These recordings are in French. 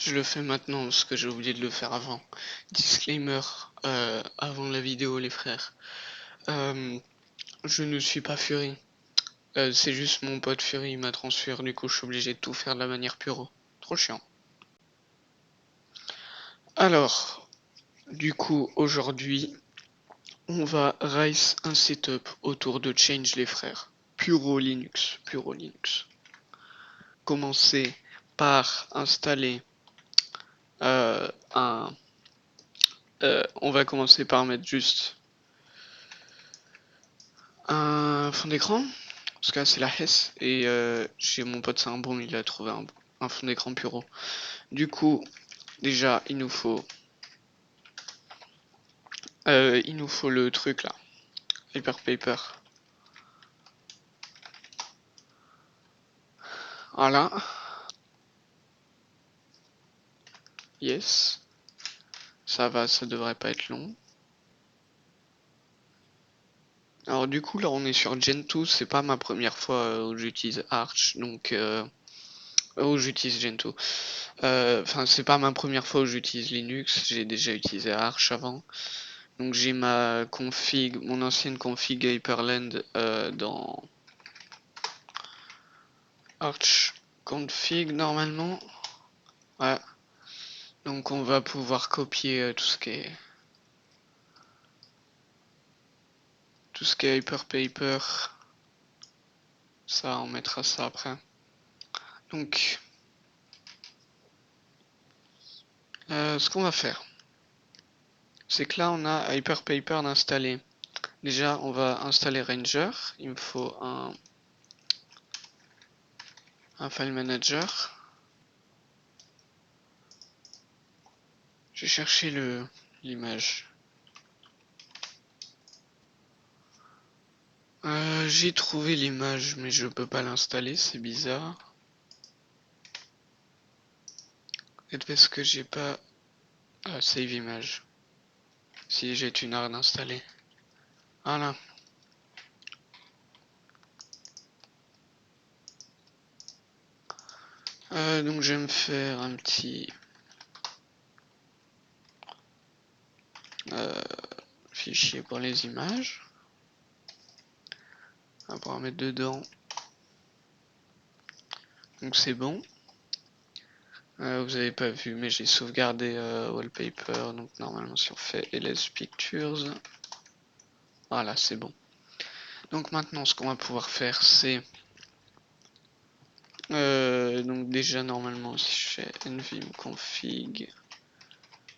Je le fais maintenant parce que j'ai oublié de le faire avant. Disclaimer avant la vidéo, les frères. Je ne suis pas Fury. C'est juste mon pote Fury, il m'a transféré, du coup je suis obligé de tout faire de la manière puro. Trop chiant. Alors, du coup, aujourd'hui, on va rise un setup autour de Change, les frères. Puro Linux, Puro Linux. Commencer par installer on va commencer par mettre juste un fond d'écran. Parce que là c'est la Hess et chez mon pote c'est un bon, il a trouvé un fond d'écran Puro. Du coup, déjà il nous faut le truc là, Hyperpaper. Voilà. Yes. Ça va, ça devrait pas être long. Alors du coup là on est sur Gentoo, c'est pas ma première fois où j'utilise Arch, donc où j'utilise Gentoo. Enfin c'est pas ma première fois où j'utilise Linux, j'ai déjà utilisé Arch avant. Donc j'ai ma config, mon ancienne config Hyperland dans Arch config normalement. Ouais. Donc on va pouvoir copier tout ce qui est Hyperpaper. Ça on mettra ça après. Donc ce qu'on va faire, c'est que là on a Hyperpaper d'installer. Déjà on va installer Ranger. Il me faut un file manager. J'ai cherché l'image. J'ai trouvé l'image mais je peux pas l'installer, c'est bizarre. Peut-être parce que j'ai pas save image. Si j'ai une arme installée. Voilà. Donc je vais me faire un petit fichier pour les images. On va pouvoir mettre dedans. Donc c'est bon. Vous avez pas vu mais j'ai sauvegardé wallpaper. Donc normalement si on fait ls pictures. Voilà, c'est bon. Donc maintenant ce qu'on va pouvoir faire c'est donc déjà normalement si je fais nvim config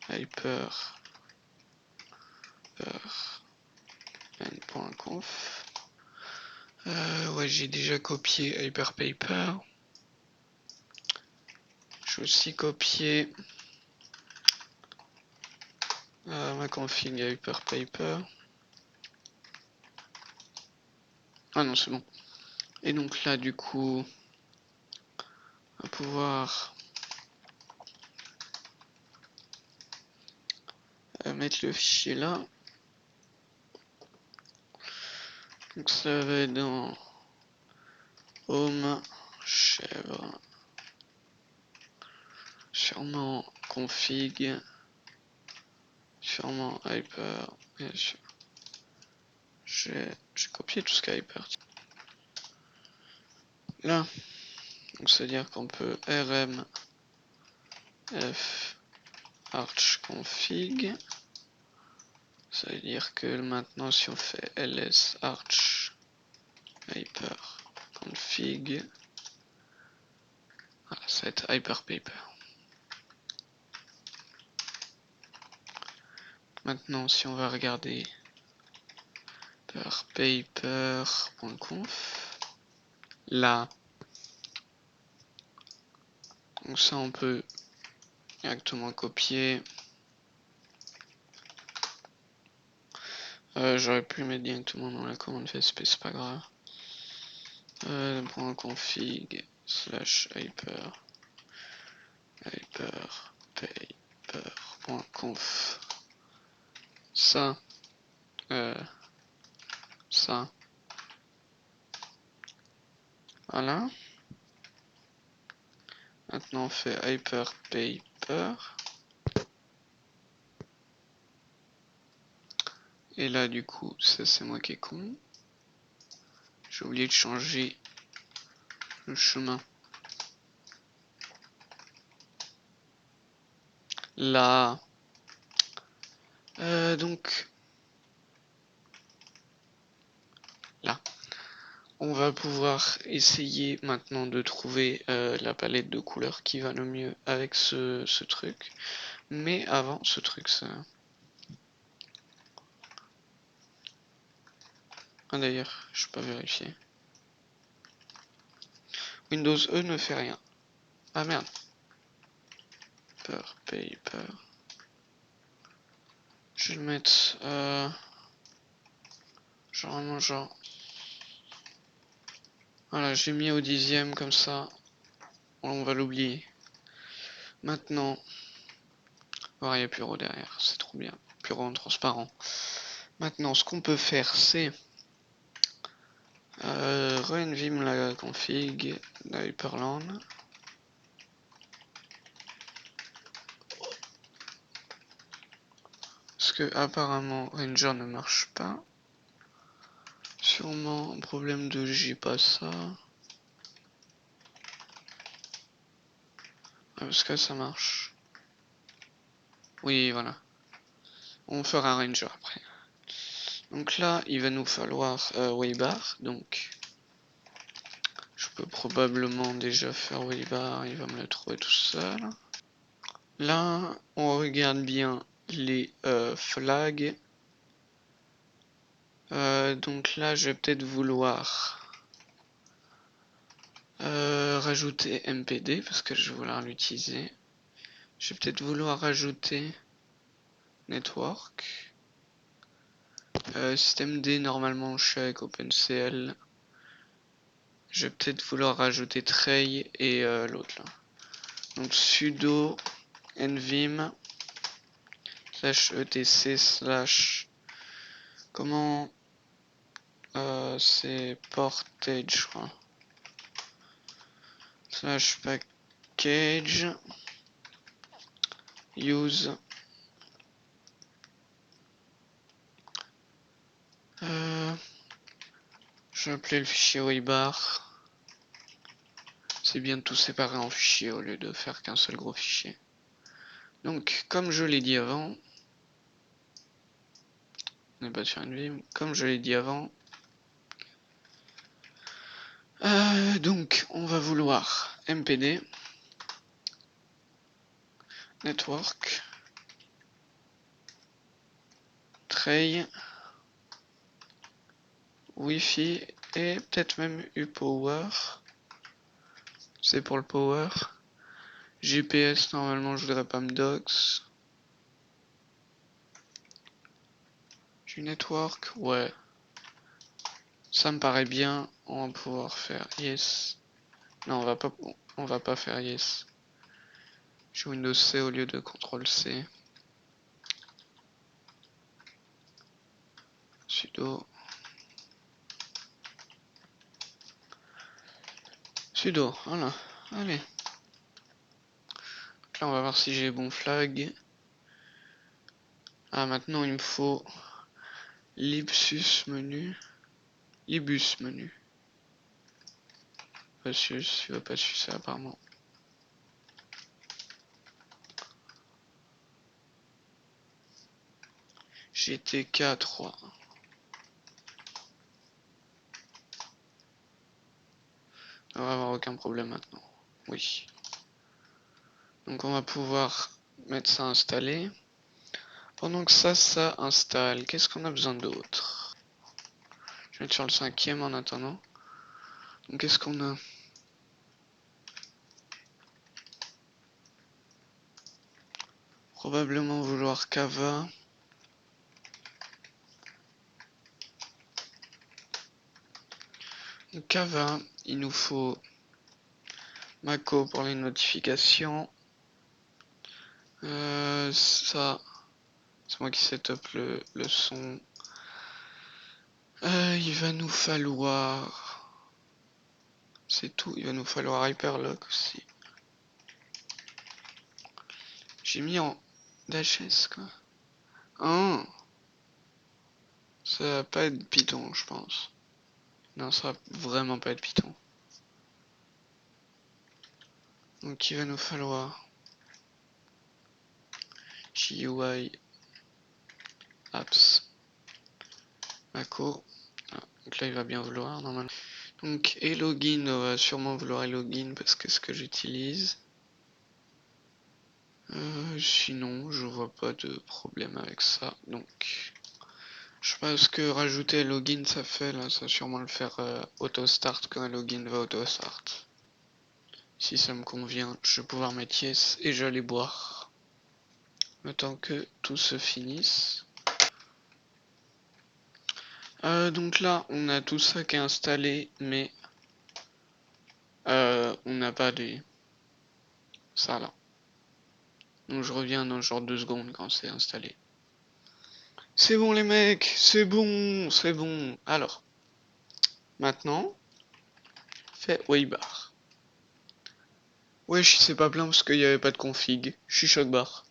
hyper n.conf. Ouais, j'ai déjà copié Hyperpaper. Je vais aussi copier ma config Hyperpaper. Ah non, c'est bon. Et donc là, du coup, on va pouvoir mettre le fichier là. Donc ça va être dans home, chèvre, sûrement config, sûrement hyper, bien sûr. J'ai copié tout ce qu'il y a hyper. Là, donc c'est à dire qu'on peut rm f arch config. Ça veut dire que maintenant si on fait ls arch hyper config, voilà, ça va être Hyperpaper. Maintenant si on va regarder hyperpaper.conf, là, donc ça on peut directement copier. J'aurais pu le mettre directement dans la commande VSP, c'est pas grave. .config slash hyperpaper.conf, ça, ça, voilà. Maintenant on fait Hyperpaper Hyper. Et là, du coup, ça c'est moi qui est con. J'ai oublié de changer le chemin. Là. Donc. Là. On va pouvoir essayer maintenant de trouver la palette de couleurs qui va le mieux avec ce truc. Mais avant, ce truc, ça... Ah d'ailleurs, je peux pas vérifier. Windows E ne fait rien. Ah merde. Paper. Je vais le mettre... genre... Voilà, j'ai mis au 10e comme ça. On va l'oublier. Maintenant... Oh, il y a Puro derrière, c'est trop bien. Puro en transparent. Maintenant, ce qu'on peut faire, c'est... Re-envim la config d'Hyperland. Parce que apparemment Ranger ne marche pas. Sûrement un problème de j'ai pas ça. Ah, parce que ça marche. Oui, voilà. On fera un Ranger après. Donc là, il va nous falloir Waybar. Donc, je peux probablement déjà faire Waybar. Il va me le trouver tout seul. Là, on regarde bien les flags. Donc là, je vais peut-être vouloir rajouter MPD parce que je vais vouloir l'utiliser. Je vais peut-être vouloir rajouter Network. Système D, normalement, je suis avec OpenCL. Je vais peut-être vouloir rajouter Tray et l'autre là. Donc sudo nvim /etc/ comment c'est portage, je crois. /package use je vais appeler le fichier Waybar. C'est bien de tout séparer en fichiers au lieu de faire qu'un seul gros fichier. Donc comme je l'ai dit avant, on n'est pas sur une vim, comme je l'ai dit avant, donc on va vouloir MPD, Network, Tray, Wi-Fi et peut-être même UPower. C'est pour le power. GPS, normalement je voudrais pas me dox. Du network, ouais. Ça me paraît bien. On va pouvoir faire yes. Non, on va pas faire yes. J'ai Windows C au lieu de CTRL C. Sudo, voilà. Allez. Donc là, on va voir si j'ai bon flag. Ah, maintenant il me faut libsus menu. Libus menu. Pas sus, il va pas sucer apparemment. GTK 3. On va avoir aucun problème maintenant. Oui. Donc on va pouvoir mettre ça installé. Pendant que ça installe, qu'est-ce qu'on a besoin d'autre? Je vais mettre sur le 5e en attendant. Donc qu'est-ce qu'on a? Probablement vouloir Kava. Donc Kava, il nous faut Mako pour les notifications. Ça, c'est moi qui setup le son. Il va nous falloir... C'est tout, il va nous falloir Hyperlock aussi. J'ai mis en HS quoi. Oh, ça va pas être Python, je pense. Non, ça va vraiment pas être Python. Donc il va nous falloir GUI apps macro. Ah, donc là il va bien vouloir normalement. Donc et login, on va sûrement vouloir et login parce que c'est ce que j'utilise. Sinon je vois pas de problème avec ça. Donc je sais pas ce que rajouter login ça fait là, ça va sûrement le faire auto start quand un login va auto start. Si ça me convient, je vais pouvoir mettre yes et j'allais boire. Le temps que tout se finisse. Donc là, on a tout ça qui est installé, mais on n'a pas des... ça là. Donc je reviens dans genre 2 secondes quand c'est installé. C'est bon les mecs, c'est bon, c'est bon. Alors, maintenant, fait Waybar. Wesh, c'est pas plein parce qu'il n'y avait pas de config. Je suis choc-bar.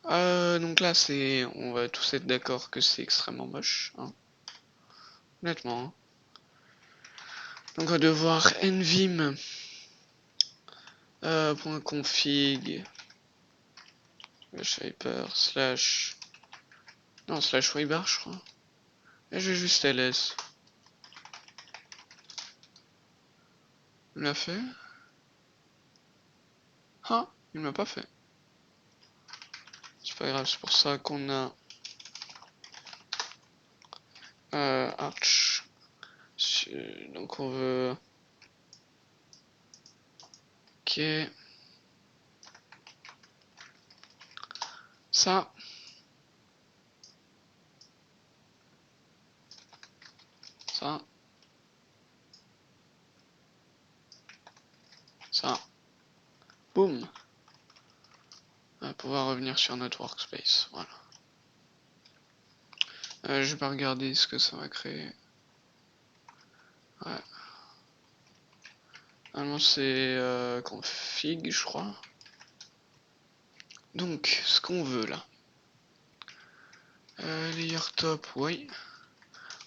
Donc là, c'est, on va tous être d'accord que c'est extrêmement moche. Hein. Honnêtement. Hein. Donc on va devoir nvim .config hyper slash non slash waybar je crois. Et je vais juste ls. Il l'a fait? Ah, il m'a pas fait. C'est pas grave, c'est pour ça qu'on a arch. Donc on veut. Ok. Ça. Ça. Ça. Boum. On va pouvoir revenir sur notre workspace. Voilà. Je vais pas regarder ce que ça va créer. Ouais. Normalement c'est config je crois. Donc ce qu'on veut là. Layer top, oui.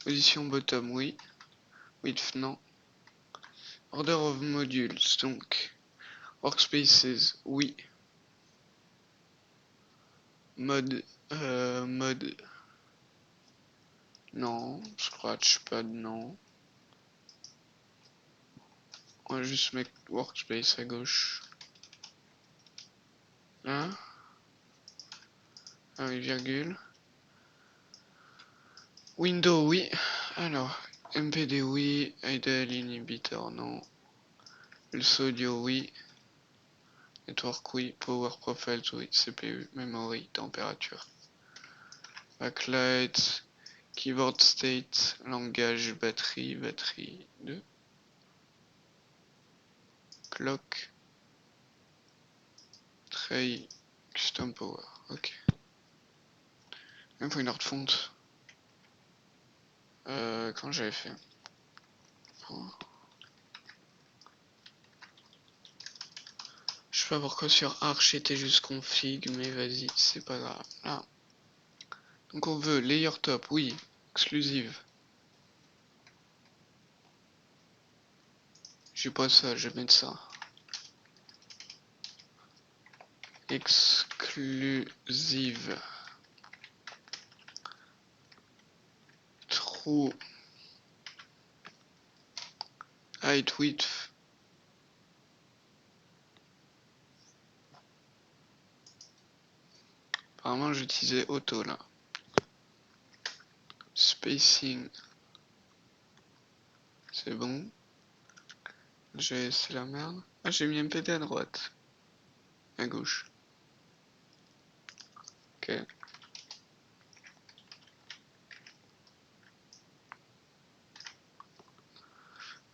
Position bottom, oui. Width, non. Order of modules, donc. Workspaces, oui. Mode, mode. Non. Scratchpad, non. On va juste mettre workspace à gauche. Là. Ah oui, virgule. Window, oui. Alors, MPD, oui. Idle inhibitor, non. Pulse audio, oui. Network, oui. Power profiles, oui. CPU, memory, température. Backlight. Keyboard state, langage, batterie, batterie 2. Clock. Tray, custom power. Ok. Il me faut une autre fonte. Quand j'avais fait. Je sais pas pourquoi sur Arch était juste config, mais vas-y, c'est pas grave. Là. Donc on veut layer top, oui, exclusive. J'ai pas ça, je vais mettre ça. Exclusive. True. Height width. Apparemment j'utilisais auto là. Spacing. C'est bon. C'est la merde. Ah, j'ai mis MPD à droite. À gauche. Ok.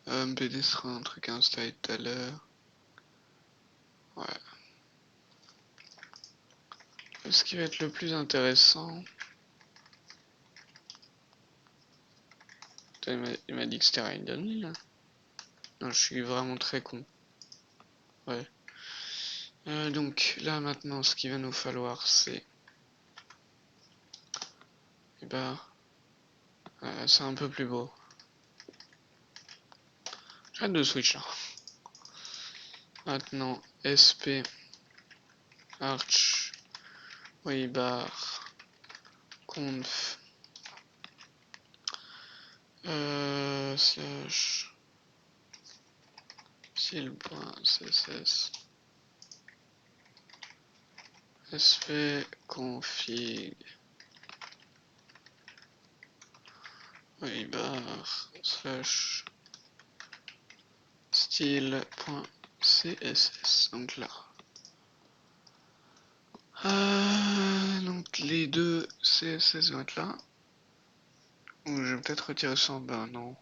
MPD sera un truc installé tout à l'heure. Ouais. Ce qui va être le plus intéressant. Il m'a dit que c'était Raiden là. Non, je suis vraiment très con. Ouais. Donc là maintenant ce qu'il va nous falloir c'est eh ben, c'est un peu plus beau. J'arrête de switch là. Maintenant sp arch waybar conf slash style.css sp config waybar slash style.css. Donc là. Donc les deux CSS vont être là. Ou je vais peut-être retirer ça en bas, non.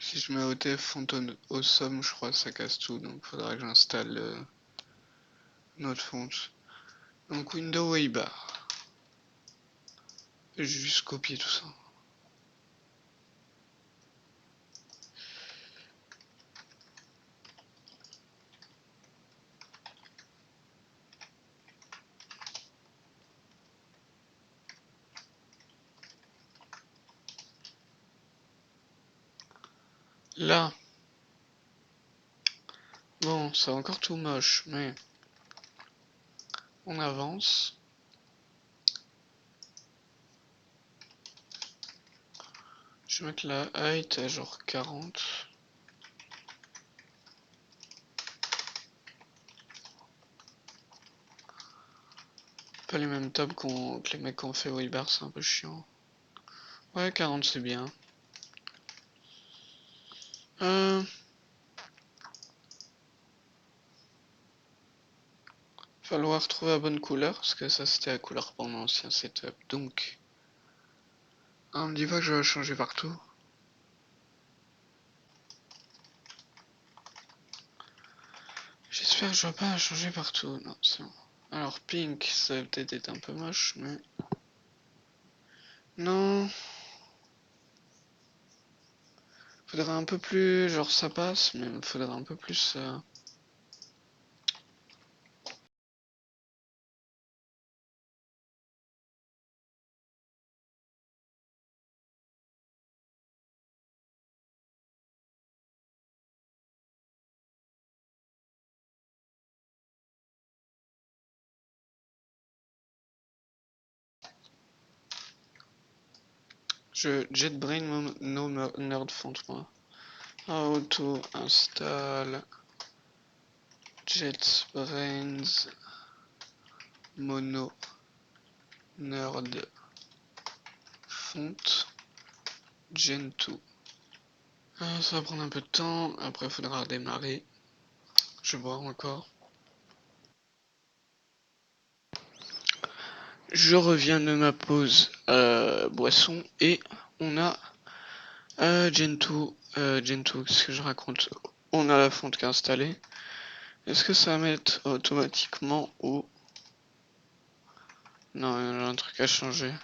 Si je mets OTF font awesome, je crois que ça casse tout, donc faudra que j'installe notre font. Donc window waybar. Je vais juste copier tout ça. Là, bon, c'est encore tout moche, mais on avance. Je vais mettre la height à genre 40. Pas les mêmes tables que les mecs qui ont fait Waybar, c'est un peu chiant. Ouais, 40 c'est bien. Falloir trouver la bonne couleur, parce que ça c'était la couleur pour mon ancien setup. Donc, on me dit pas que je vais changer partout. J'espère que je vais pas changer partout. Non, c'est bon. Alors, pink, ça va peut-être être un peu moche, mais... Non. Faudrait un peu plus... Genre, ça passe, mais faudrait un peu plus... Je JetBrain no nerd font moi. Auto install JetBrains mono nerd font Gentoo. Ça va prendre un peu de temps, après il faudra redémarrer. Je vais boire encore. Je reviens de ma pause boisson et on a Gentoo. Gentoo, qu'est-ce que je raconte? On a la fonte qui est installée. Est-ce que ça va mettre automatiquement au... Non, il y a un truc à changer.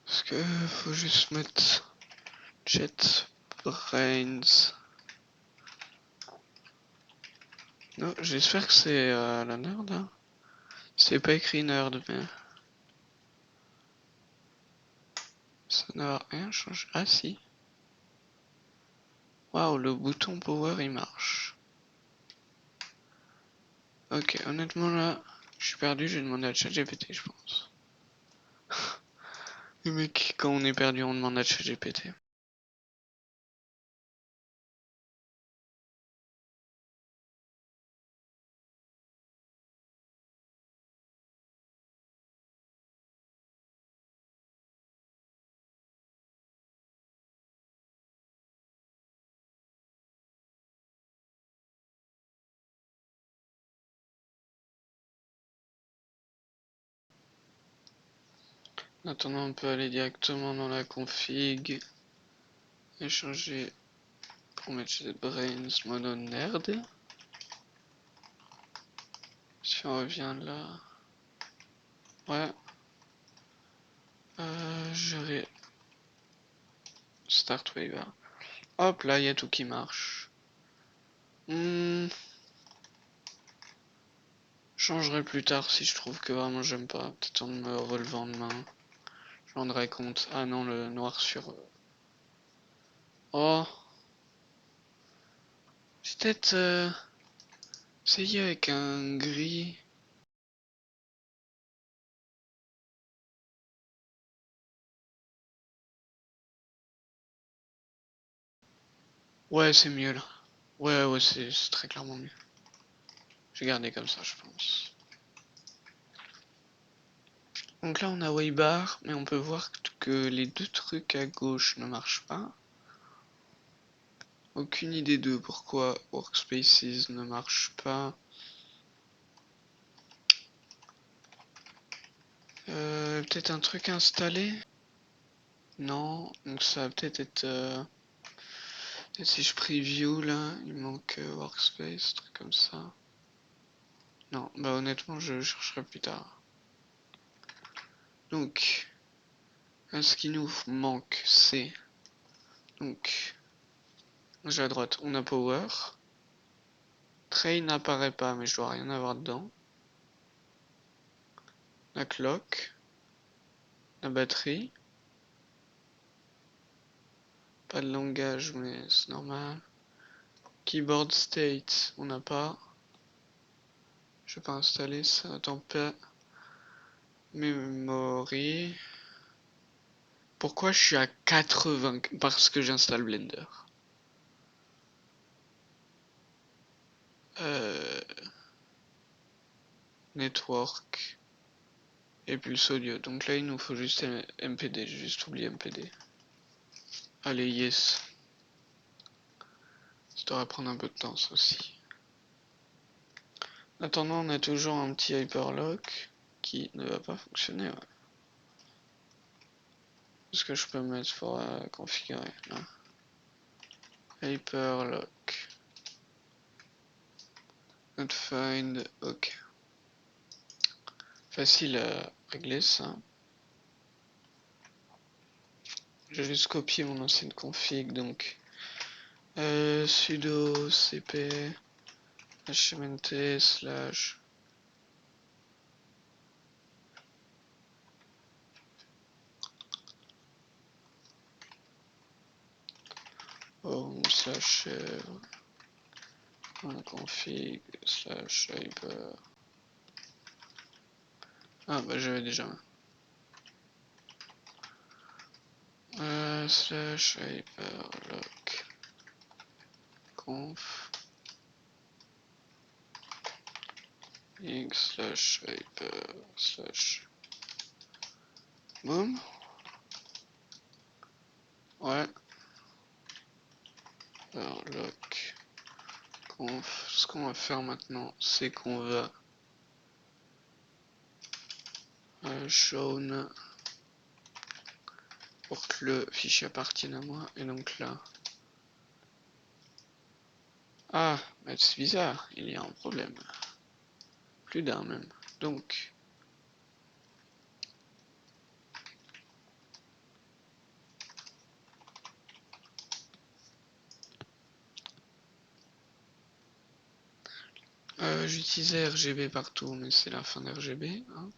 Parce que faut juste mettre JetBrains. Non, j'espère que c'est la nerd. Hein. C'est pas écrit nerd, mais ça n'a rien changé. Ah si. Waouh, le bouton power il marche. Ok, honnêtement là, je suis perdu, j'ai demandé à ChatGPT, je pense. Les mecs, quand on est perdu, on demande à ChatGPT. Maintenant, on peut aller directement dans la config. Échanger pour mettre chez Brains Mono Nerd. Si on revient là. Ouais. Gérer. Start Waiver. Hop là, il y a tout qui marche. Changerai plus tard si je trouve que vraiment j'aime pas. Peut-être en me relevant demain. Je me rendrai compte. Ah non, le noir sur. Oh. C'est peut-être essayer avec un gris. Ouais, c'est mieux là. Ouais, c'est très clairement mieux. J'ai gardé comme ça, je pense. Donc là, on a Waybar, mais on peut voir que les deux trucs à gauche ne marchent pas. Aucune idée de pourquoi Workspaces ne marche pas. Peut-être un truc installé? Non, donc ça va peut-être être... peut-être si je preview là, il manque Workspace, truc comme ça. Non, bah honnêtement, je chercherai plus tard. Donc, ce qui nous manque, c'est... Donc, j'ai à droite, on a Power. Train n'apparaît pas, mais je dois rien avoir dedans. La clock. La batterie. Pas de langage, mais c'est normal. Keyboard state, on n'a pas. Je vais pas installer ça. Tempête. Memory. Pourquoi je suis à 80? Parce que j'installe Blender. Euh... Network. Et Pulse Audio. Donc là, il nous faut juste MPD. J'ai juste oublié MPD. Allez, yes. Ça devrait prendre un peu de temps, ça aussi. En attendant, on a toujours un petit Hyperlock qui ne va pas fonctionner. Ouais. Est-ce que je peux mettre pour configurer là? Hyperlock. Not find. Ok. Facile à régler ça. J'ai juste copié mon ancienne config donc sudo cp hmnt slash home slash config slash hyper. Ah bah j'avais déjà slash hyperlock conf x slash hyper slash boom. Ouais. Alors lock conf. Ce qu'on va faire maintenant, c'est qu'on va shown pour que le fichier appartienne à moi. Et donc là. Ah, mais c'est bizarre, il y a un problème. Plus d'un même. Donc. J'utilisais RGB partout, mais c'est la fin d'RGB. Hein.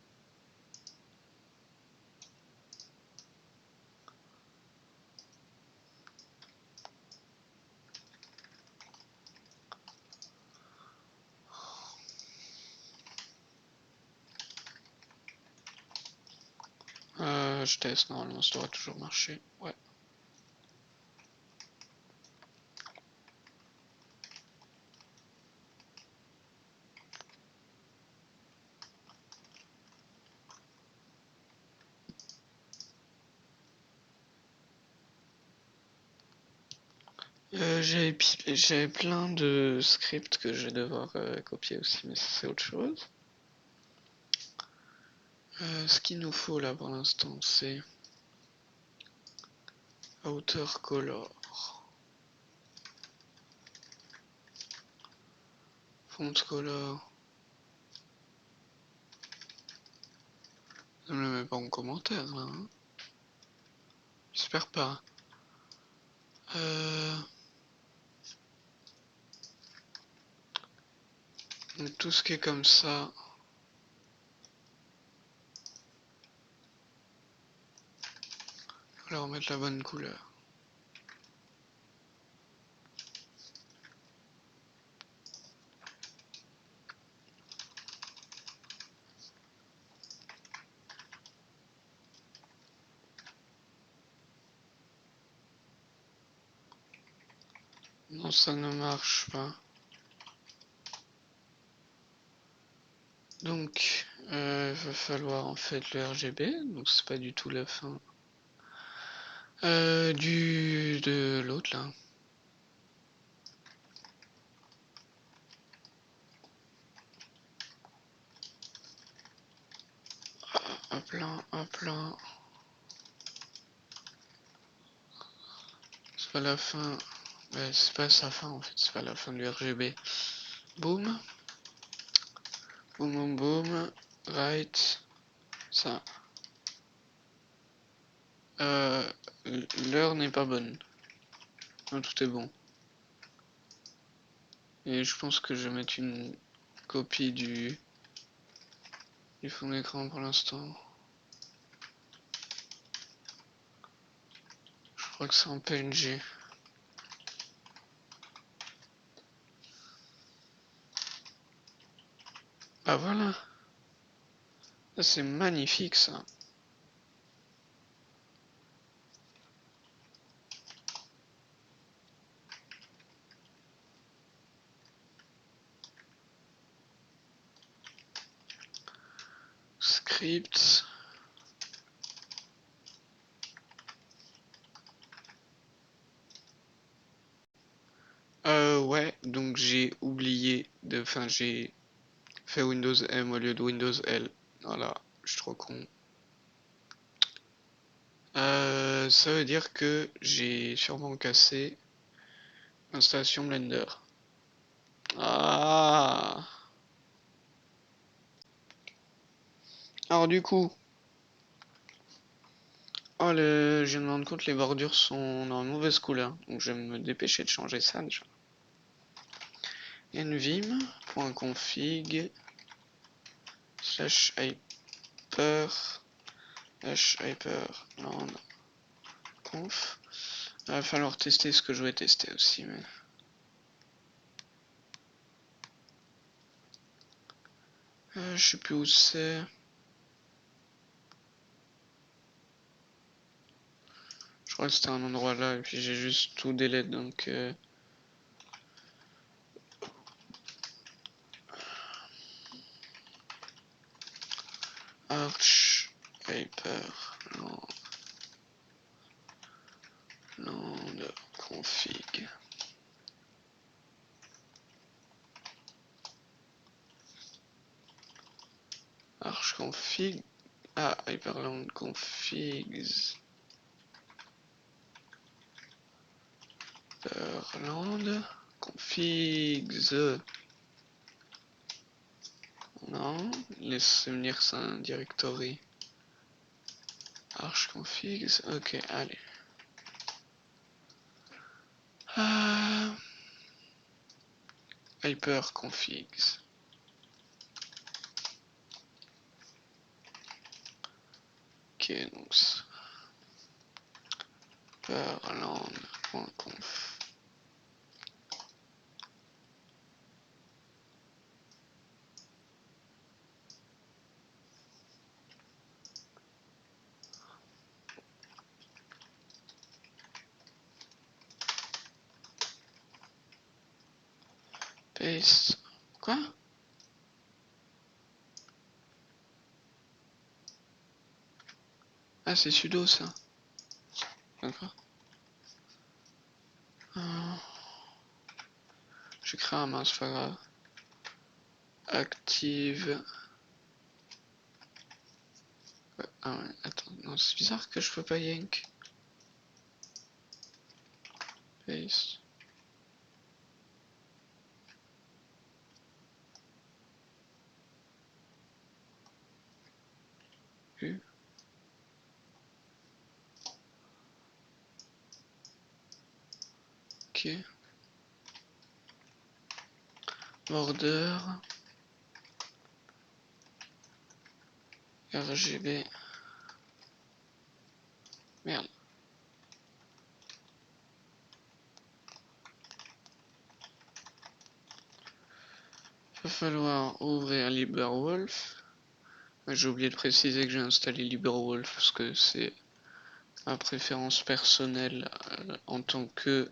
Je teste, normalement ça devrait toujours marcher. Ouais. J'avais plein de scripts que je vais devoir copier aussi, mais c'est autre chose. Ce qu'il nous faut là pour l'instant, c'est Outer color. Font color. Ne me le mets pas en commentaire là. Hein. J'espère pas. Donc tout ce qui est comme ça. Faut leur mettre la bonne couleur. Non, ça ne marche pas. Donc, il va falloir en fait le RGB, donc c'est pas du tout la fin de l'autre là. Hop là, hop là. C'est pas la fin. C'est pas sa fin en fait, c'est pas la fin du RGB. Boum. Boum boum boum. Right. Ça. L'heure n'est pas bonne. Non, tout est bon. Et je pense que je vais mettre une copie du fond d'écran pour l'instant. Je crois que c'est en PNG. Bah voilà. C'est magnifique ça. Script. Ouais, donc j'ai oublié de. Enfin, j'ai fait Windows M au lieu de Windows L. Voilà, je suis trop con. Ça veut dire que j'ai sûrement cassé l'installation Blender. Ah! Alors du coup, je viens de me rendre compte que les bordures sont dans une mauvaise couleur. Donc je vais me dépêcher de changer ça déjà. nvim.config slash hyper land conf. Il va falloir tester ce que je vais tester aussi. Mais... je sais plus où c'est. Je crois que c'était un endroit là et puis j'ai juste tout delete donc arch hyper land config. Arch config. Ah, hyperland configs. Hyperland configs. Non, laisse venir ça un directory. Arch configs. Ok, allez. Hyper configs. Ok, donc hyperland.conf. Paste. Quoi? Ah, c'est sudo ça. D'accord. J'ai créé un mince, pas grave. Active. Ah ouais, attends, non, c'est bizarre que je peux pas yank. paste. Vue. Ok. Border. RGB. Merde. Va falloir ouvrir LibreWolf. J'ai oublié de préciser que j'ai installé LibreWolf parce que c'est ma préférence personnelle en tant que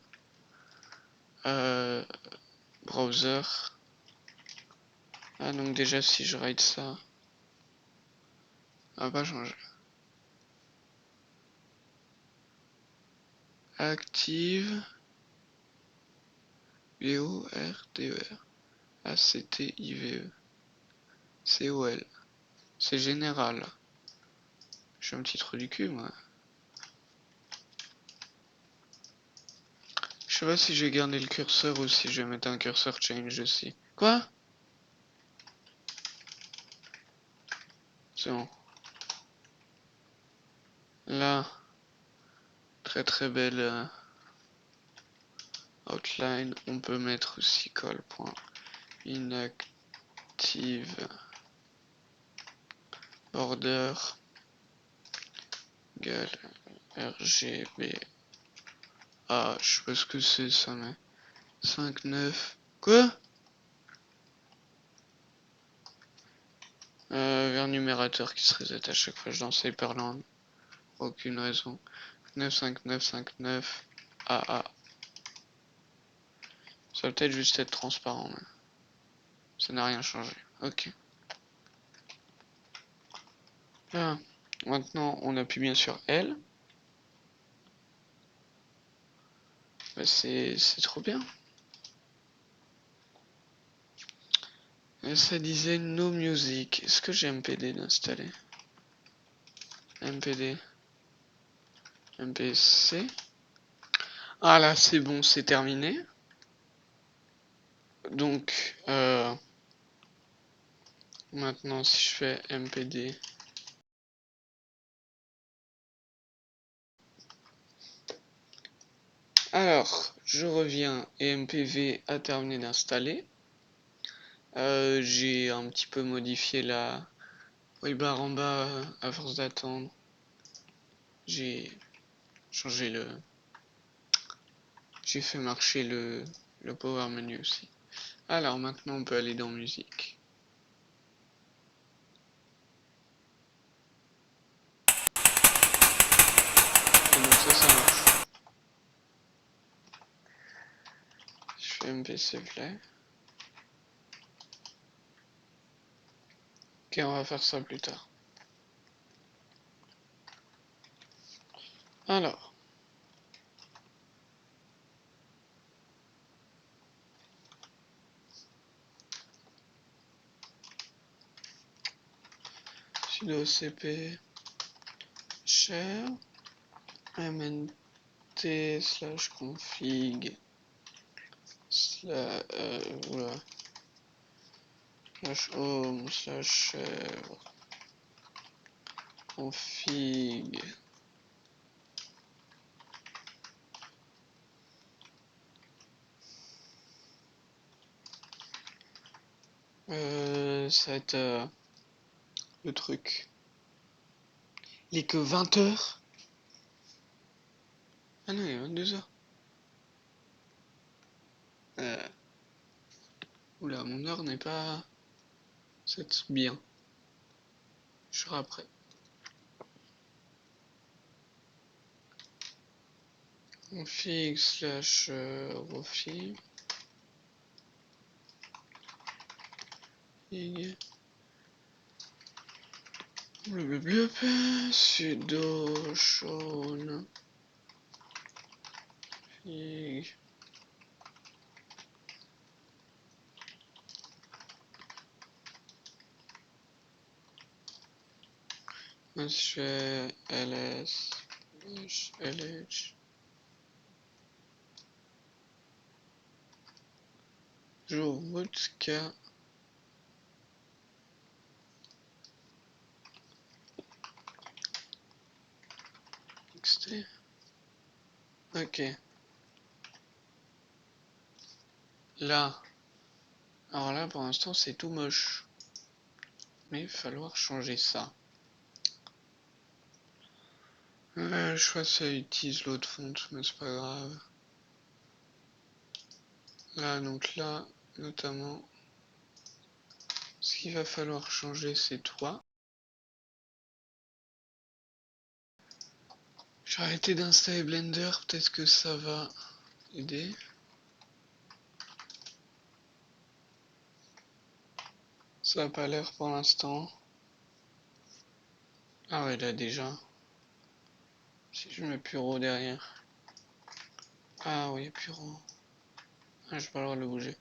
browser. Ah donc déjà si je write ça, ça va pas changer. Active VORDER ACTIVE COL. C'est général. Je suis un petit trou du cul moi. Je sais pas si je vais garder le curseur ou si je vais mettre un curseur change aussi. Quoi? C'est bon. Là, très très belle outline. On peut mettre aussi call.inactive border égale RGB. Ah, je sais pas ce que c'est ça, mais 5, 9. Quoi? Vers numérateur qui se reset à chaque fois que je lance Hyperland. Aucune raison. 9, 5, 9, 5, 9. Ah, ah. Ça va peut-être juste être transparent, mais ça n'a rien changé. Ok. Là, maintenant, on appuie bien sur L. Bah, c'est trop bien. Et ça disait No Music. Est-ce que j'ai MPD d'installer? MPD. MPC. Ah là, c'est bon, c'est terminé. Donc, maintenant, si je fais MPD. Alors, je reviens et MPV a terminé d'installer. J'ai un petit peu modifié la barre en bas à force d'attendre. J'ai changé le. J'ai fait marcher le power menu aussi. Alors maintenant on peut aller dans musique. Et donc ça marche. Je fais MPC play. Ok, on va faire ça plus tard. Alors. Sudo cp share mnt/config /home/share config ça va être le truc. Il est que 20h. Ah non, il est 22h. Oula, mon heure n'est pas... C'est bien. Je serai après. Config /refig sudo shown fig je fais ls lh Jour vodka. XT. Ok. Là. Alors là, pour l'instant, c'est tout moche. Mais il va falloir changer ça. Je crois que ça utilise l'autre fonte, mais c'est pas grave. Là, donc là, notamment, ce qu'il va falloir changer, c'est toi. J'ai arrêté d'installer Blender, peut-être que ça va aider. Ça n'a pas l'air pour l'instant. Ah ouais, là déjà. Si je mets Puro derrière. Ah oui, Puro. Ah, je vais pas le droit de le bouger.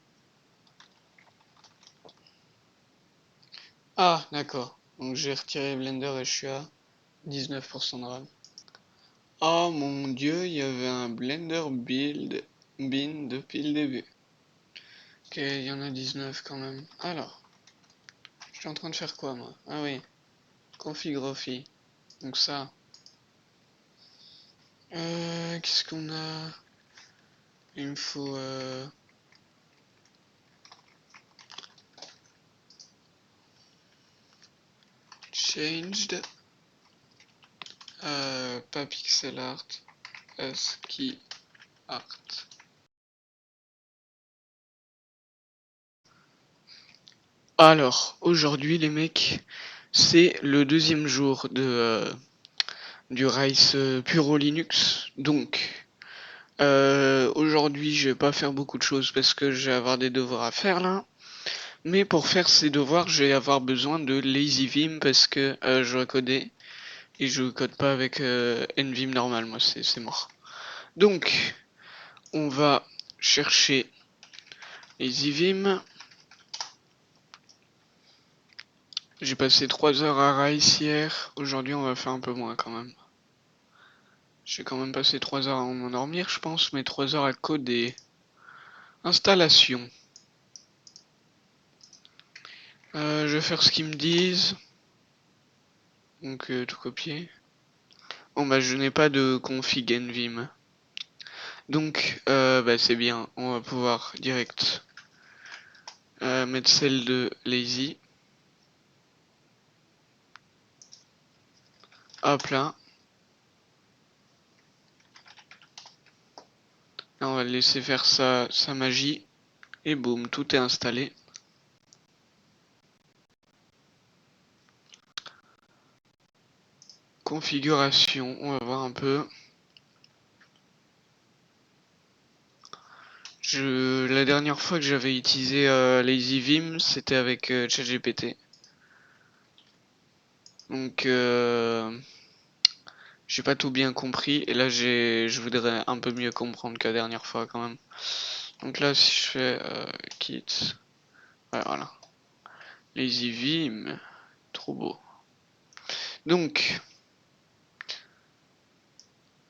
Ah, d'accord. Donc j'ai retiré Blender et je suis à 19% de RAM. Oh mon dieu, il y avait un Blender build bin depuis le début. Ok, il y en a 19 quand même. Alors, je suis en train de faire quoi moi? Ah oui, config. Donc ça. Qu'est-ce qu'on a? Il me faut changed, pas pixel art, ASCII art. Alors, aujourd'hui les mecs, c'est le deuxième jour du Rise Puro Linux. Donc, aujourd'hui je vais pas faire beaucoup de choses parce que je vais avoir des devoirs à faire là. Mais pour faire ces devoirs, je vais avoir besoin de LazyVim parce que je dois coder. Et je code pas avec NVim normal, moi c'est mort. Donc, on va chercher LazyVim. J'ai passé 3 heures à Rise hier. Aujourd'hui, on va faire un peu moins quand même. J'ai quand même passé 3 heures à m'endormir, je pense, mais 3 heures à coder. Installation. Je vais faire ce qu'ils me disent. Donc, tout copier. Bon, bah, je n'ai pas de config NVim. Donc, bah, c'est bien. On va pouvoir direct mettre celle de Lazy. Hop là. Là, on va le laisser faire sa magie. Et boum, tout est installé. Configuration, on va voir un peu. La dernière fois que j'avais utilisé LazyVim, c'était avec ChatGPT. Donc, j'ai pas tout bien compris. Et là, je voudrais un peu mieux comprendre que la dernière fois quand même. Donc là, si je fais kit, ouais, voilà. LazyVim, trop beau. Donc,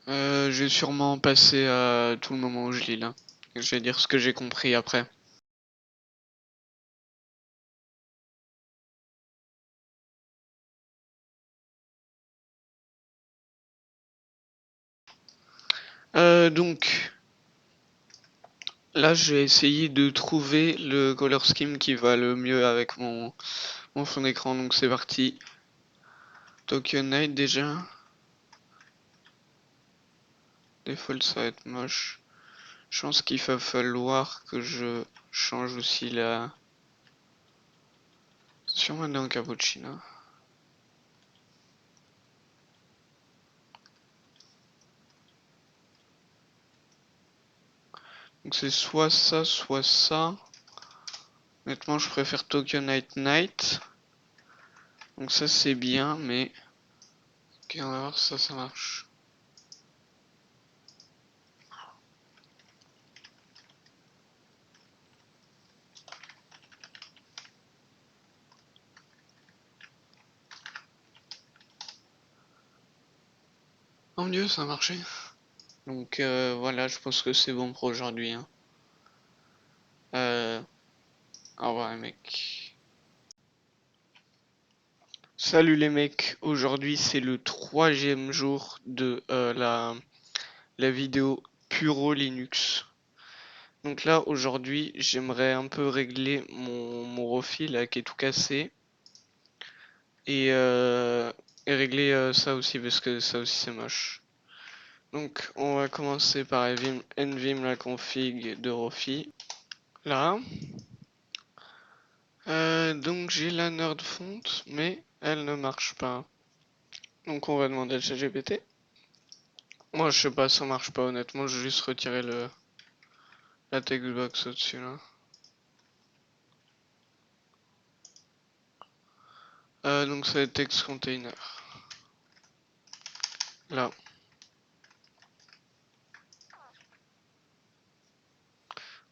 je vais sûrement passer à tout le moment où je lis là. Je vais dire ce que j'ai compris après. Donc, là, je vais essayer de trouver le color scheme qui va le mieux avec mon fond d'écran. Donc, c'est parti. Token Night déjà. Default, ça va être moche. Je pense qu'il va falloir que je change aussi la. Sûrement dans Cappuccino. Donc, c'est soit ça, soit ça. Honnêtement, je préfère Token Night. Donc, ça, c'est bien, mais. Ok, on va voir si ça marche. Oh mon dieu, ça a marché. Donc voilà, je pense que c'est bon pour aujourd'hui, hein. Au revoir les mecs. Salut les mecs, aujourd'hui c'est le 3e jour de la vidéo Puro Linux. Donc là aujourd'hui j'aimerais un peu régler mon Rofi là qui est tout cassé. Et régler ça aussi parce que ça aussi c'est moche. Donc on va commencer par nvim la config de Rofi. Là. Donc j'ai la nerd font mais elle ne marche pas. Donc on va demander à ChatGPT. Moi je sais pas, ça marche pas honnêtement, je vais juste retirer la textbox au-dessus là. Donc ça va être text container. Là.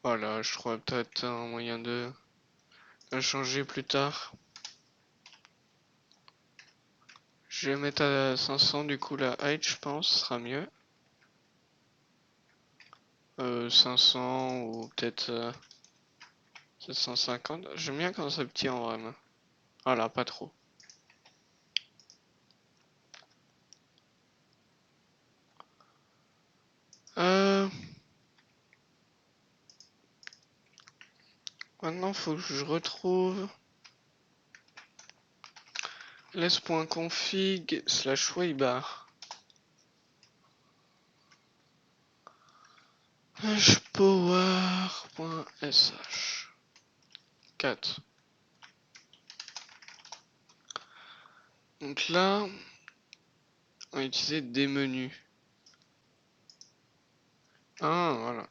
Voilà, je crois peut-être un moyen de changer plus tard. Je vais mettre à 500 du coup la height je pense sera mieux. 500 ou peut-être 750. J'aime bien quand c'est petit en vrai. Voilà, pas trop. Maintenant faut que je retrouve les.config / waybar. hpower.sh 4. Donc là, on va utiliser des menus. Ah, voilà.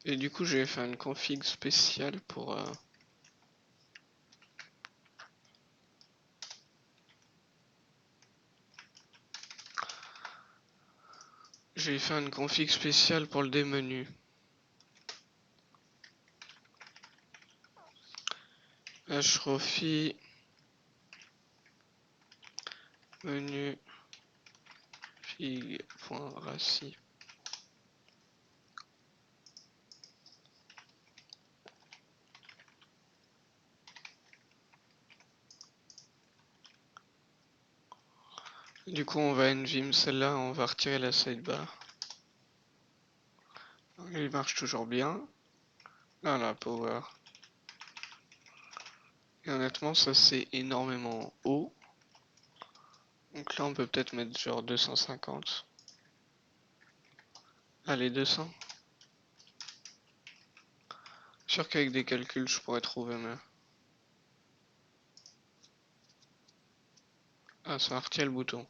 Et du coup, je vais faire une config spéciale pour... Je vais faire une config spéciale pour le démenu. Hrofi menu fig.raci. Du coup, on va nvim celle-là, on va retirer la sidebar. Il marche toujours bien. Là, la power. Et honnêtement, ça c'est énormément haut. Donc là, on peut peut-être mettre genre 250. Allez, 200. Sûr qu'avec des calculs, je pourrais trouver, mais... Ah, ça retient le bouton.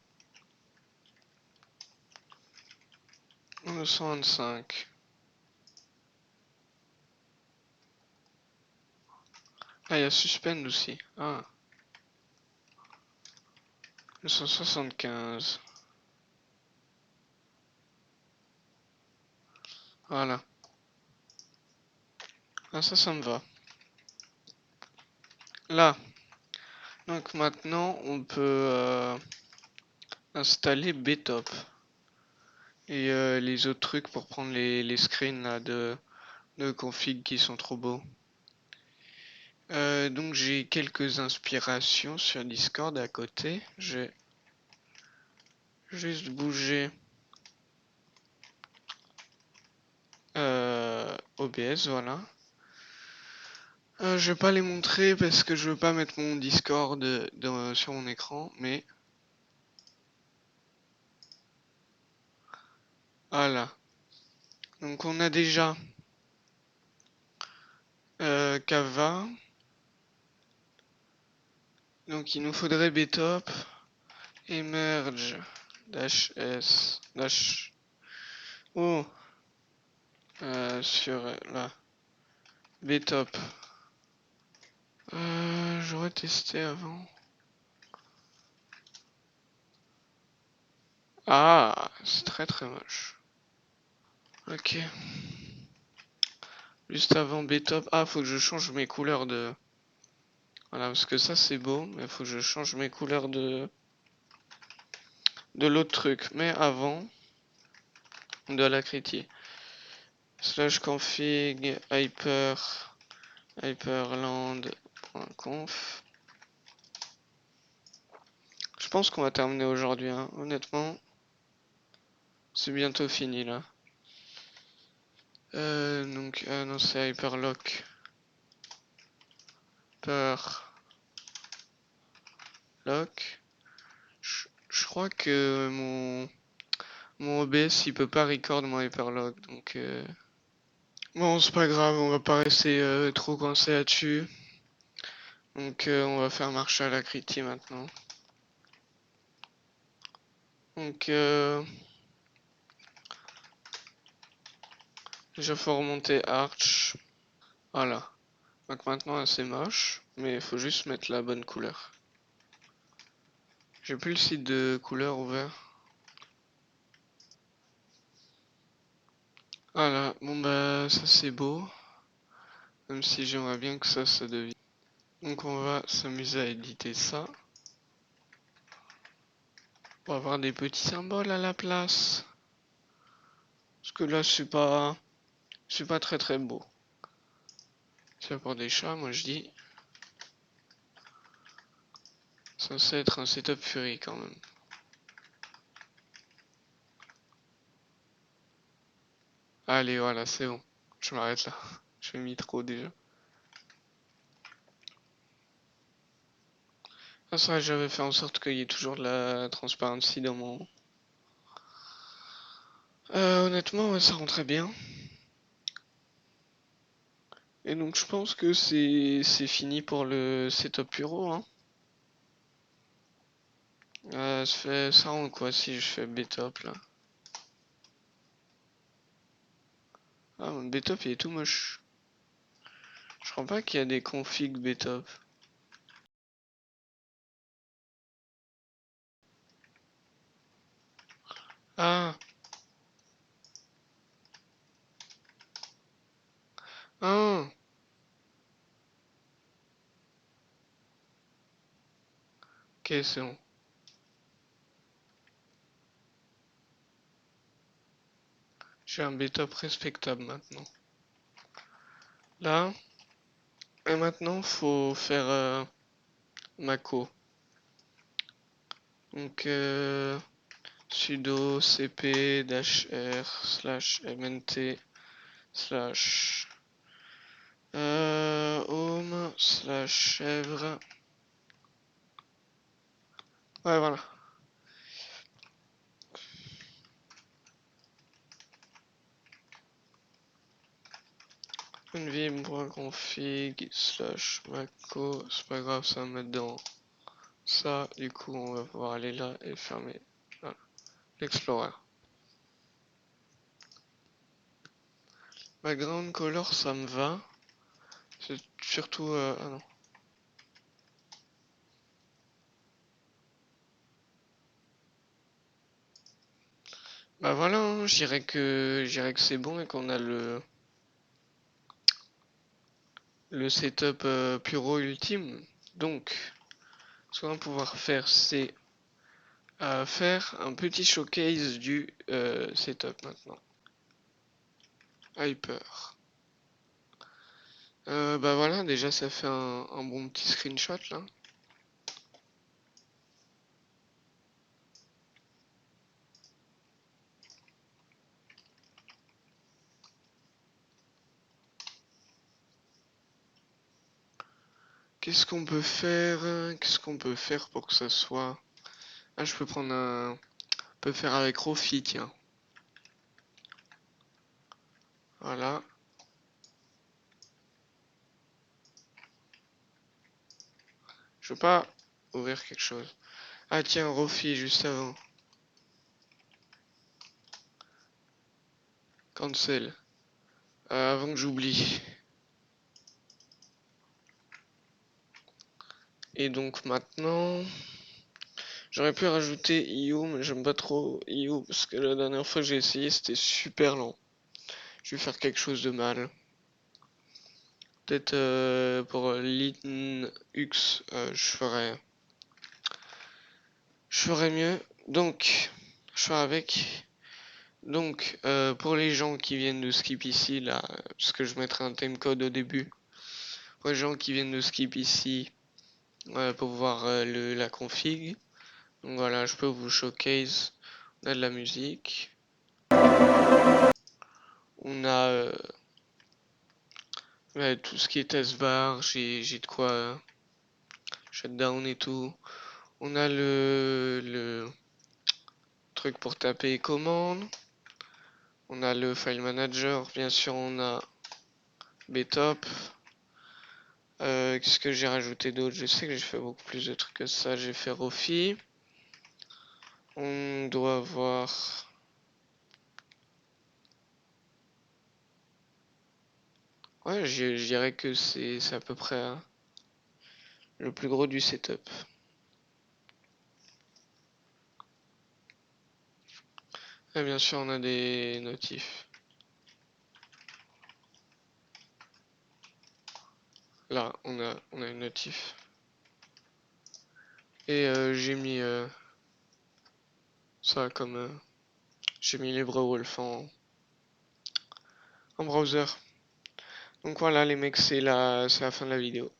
225. Ah, il y a suspend aussi. Ah. 275. Voilà. Ah, ça me va. Là. Donc maintenant, on peut installer Btop. Et les autres trucs pour prendre les screens là, de config qui sont trop beaux. Donc j'ai quelques inspirations sur Discord à côté. J'ai juste bougé OBS, voilà. Je vais pas les montrer parce que je veux pas mettre mon Discord sur mon écran, mais voilà. Donc on a déjà Kava. Donc il nous faudrait Btop, emerge -s -o sur là Btop. J'aurais testé avant. Ah, c'est très moche. Ok. Juste avant Btop. Ah, faut que je change mes couleurs de... Voilà, parce que ça c'est beau, mais faut que je change mes couleurs de l'autre truc. Mais avant de la critique. slash config hyperland.conf. Je pense qu'on va terminer aujourd'hui, hein. Honnêtement. C'est bientôt fini là. Donc, non, c'est hyperlock. Lock. Je crois que mon OBS il peut pas record mon hyperlock, donc bon, c'est pas grave, on va pas rester trop coincé là-dessus. Donc on va faire marcher à la Criti maintenant. Donc déjà faut remonter Arch. Voilà. Donc maintenant c'est moche, mais il faut juste mettre la bonne couleur. J'ai plus le site de couleur ouvert. Voilà, bon bah ça c'est beau. Même si j'aimerais bien que ça devienne. Donc on va s'amuser à éditer ça. On va avoir des petits symboles à la place. Parce que là c'est pas très très beau. C'est pour des chats, moi je dis. Censé être un setup Fury quand même. Allez, voilà, c'est bon. Je m'arrête là. Je mis trop déjà. Ah, ça, j'avais fait en sorte qu'il y ait toujours de la transparency dans mon. Honnêtement, ouais, ça rentrait bien. Et donc, je pense que c'est fini pour le setup bureau, hein. Ça rend quoi si je fais Btop là? Ah, mon Btop il est tout moche. Je crois pas qu'il y a des configs Btop. Ah, ah, ok, c'est bon. J'ai un Btop respectable maintenant. Là, et maintenant faut faire Mako. Donc sudo cp -r /mnt slash home slash chèvre. Ouais, voilà. nvim.config slash Mako. C'est pas grave, ça va mettre dans ça. Du coup, on va pouvoir aller là et fermer l'Explorer. Background color, ça me va. C'est surtout. Ah non. Bah voilà, hein, je dirais que c'est bon et qu'on a le setup Puro ultime. Donc, ce qu'on va pouvoir faire, c'est faire un petit showcase du setup maintenant. Hyper. Bah voilà, déjà ça fait un bon petit screenshot là. Qu'est-ce qu'on peut faire? Qu'est-ce qu'on peut faire pour que ça soit. Ah, je peux prendre un. On peut faire avec Rofi, tiens. Voilà. Je veux pas ouvrir quelque chose. Ah tiens, Rofi juste avant. Cancel. Avant que j'oublie. Et donc maintenant, j'aurais pu rajouter IO, mais j'aime pas trop IO parce que la dernière fois que j'ai essayé, c'était super lent. Je vais faire quelque chose de mal. Peut-être pour Linux, je ferais mieux. Donc, je ferai avec. Donc, pour les gens qui viennent de skip ici, là, parce que je mettrai un timecode au début, pour les gens qui viennent de skip ici, pour voir la config, donc voilà, je peux vous showcase, on a de la musique, on a tout ce qui est taskbar, j'ai de quoi shutdown et tout, on a le truc pour taper commande, on a le file manager, bien sûr on a Btop. Qu'est-ce que j'ai rajouté d'autre? Je sais que j'ai fait beaucoup plus de trucs que ça. J'ai fait Rofi. On doit avoir... Ouais, je dirais que c'est à peu près le plus gros du setup. Et bien sûr, on a des notifs. Là, on a une notif. Et j'ai mis ça comme... j'ai mis LibreWolf en browser. Donc voilà les mecs, c'est la fin de la vidéo.